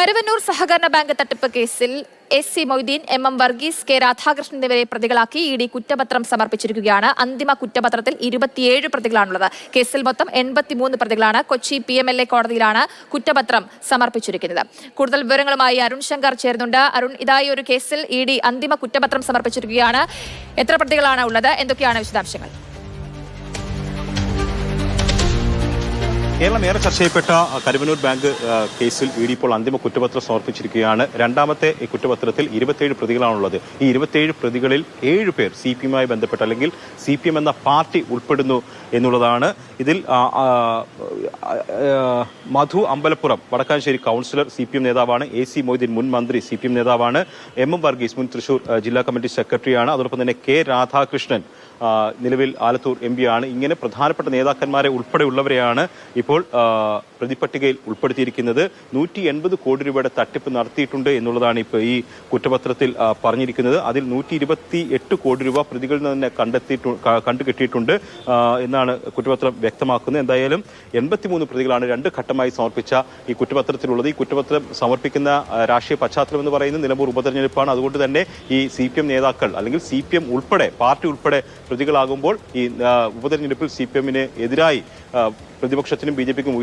കരുവന്നൂർ സഹകരണ ബാങ്ക് തട്ടിപ്പ് കേസിൽ SC Moideen, MM Varghese, K Radhakrishnan എന്നിവരെ പ്രതികളാക്കി ED കുറ്റപത്രം സമർപ്പിച്ചിരിക്കുകയാണ്. അന്തിമ കുറ്റപത്രത്തിൽ 27 പ്രതികളാണുള്ളത്. കേസിൽ മൊത്തം 83 പ്രതികളാണ്. കൊച്ചി PMLA കോടതിയിലാണ് കുറ്റപത്രം സമർപ്പിച്ചിരിക്കുന്നത്. കൂടുതൽ വിവരങ്ങളുമായി അരുൺ ശങ്കർ ചേരുന്നുണ്ട്. അരുൺ, ഇതായി ഒരു കേസിൽ ED അന്തിമ കുറ്റപത്രം സമർപ്പിച്ചിരിക്കുകയാണ്. എത്ര പ്രതികളാണ് ഉള്ളത്? എന്തൊക്കെയാണ് വിശദാംശങ്ങൾ? കേരളം ഏറെ ചർച്ച ചെയ്യപ്പെട്ട കരുവന്നൂർ ബാങ്ക് കേസിൽ ED ഇപ്പോൾ അന്തിമ കുറ്റപത്രം സമർപ്പിച്ചിരിക്കുകയാണ്. രണ്ടാമത്തെ ഈ കുറ്റപത്രത്തിൽ 27 പ്രതികളാണുള്ളത്. ഈ 27 പ്രതികളിൽ 7 പേർ CPM-മായി ബന്ധപ്പെട്ട് അല്ലെങ്കിൽ CPM എന്ന പാർട്ടി ഉൾപ്പെടുന്നു എന്നുള്ളതാണ്. ഇതിൽ മധു അമ്പലപ്പുറം വടക്കാഞ്ചേരി കൗൺസിലർ CPM നേതാവാണ്. AC മൊയ്തീൻ മുൻ മന്ത്രി CPM നേതാവാണ്. MM വർഗീസ് മുൻ തൃശൂർ ജില്ലാ കമ്മിറ്റി സെക്രട്ടറിയാണ്. അതോടൊപ്പം തന്നെ K രാധാകൃഷ്ണൻ നിലവിൽ ആലത്തൂർ MP ആണ്. ഇങ്ങനെ പ്രധാനപ്പെട്ട നേതാക്കന്മാരെ ഉൾപ്പെടെയുള്ളവരെയാണ് ഇപ്പോൾ പ്രതിപട്ടികയിൽ ഉൾപ്പെടുത്തിയിരിക്കുന്നത്. 180 കോടി രൂപയുടെ തട്ടിപ്പ് നടത്തിയിട്ടുണ്ട് എന്നുള്ളതാണ് ഇപ്പോൾ ഈ കുറ്റപത്രത്തിൽ പറഞ്ഞിരിക്കുന്നത്. അതിൽ 128 കോടി രൂപ പ്രതികളിൽ നിന്ന് തന്നെ കണ്ടുകിട്ടിയിട്ടുണ്ട് എന്നാണ് കുറ്റപത്രം വ്യക്തമാക്കുന്നത്. എന്തായാലും 83 പ്രതികളാണ് 2 ഘട്ടമായി സമർപ്പിച്ച ഈ കുറ്റപത്രത്തിലുള്ളത്. ഈ കുറ്റപത്രം സമർപ്പിക്കുന്ന രാഷ്ട്രീയ പശ്ചാത്തലം എന്ന് പറയുന്നത് നിലമ്പൂർ ഉപതെരഞ്ഞെടുപ്പാണ്. അതുകൊണ്ട് തന്നെ ഈ CPM നേതാക്കൾ അല്ലെങ്കിൽ CPM ഉൾപ്പെടെ പാർട്ടി ഉൾപ്പെടെ പ്രതികളാകുമ്പോൾ ഈ ഉപതെരഞ്ഞെടുപ്പിൽ CPM-ന് എതിരായി പ്രതിപക്ഷത്തിനും BJP-ക്കും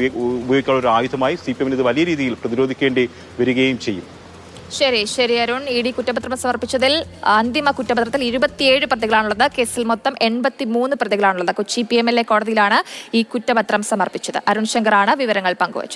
ഉപയോഗിക്കാനുള്ള ഒരു ആയുധമായി CPM-ന് ഇത് വലിയ രീതിയിൽ പ്രതിരോധിക്കേണ്ടി വരികയും ചെയ്യും. ശരി അരുൺ, ED കുറ്റപത്രം സമർപ്പിച്ചതിൽ അന്തിമ കുറ്റപത്രത്തിൽ 27 പ്രതികളാണുള്ളത്. കേസിൽ മൊത്തം 83 പ്രതികളാണുള്ളത്. കൊച്ചി PMLA കോടതിയിലാണ് ഈ കുറ്റപത്രം സമർപ്പിച്ചത്. അരുൺ ശങ്കറാണ് വിവരങ്ങൾ പങ്കുവച്ചത്.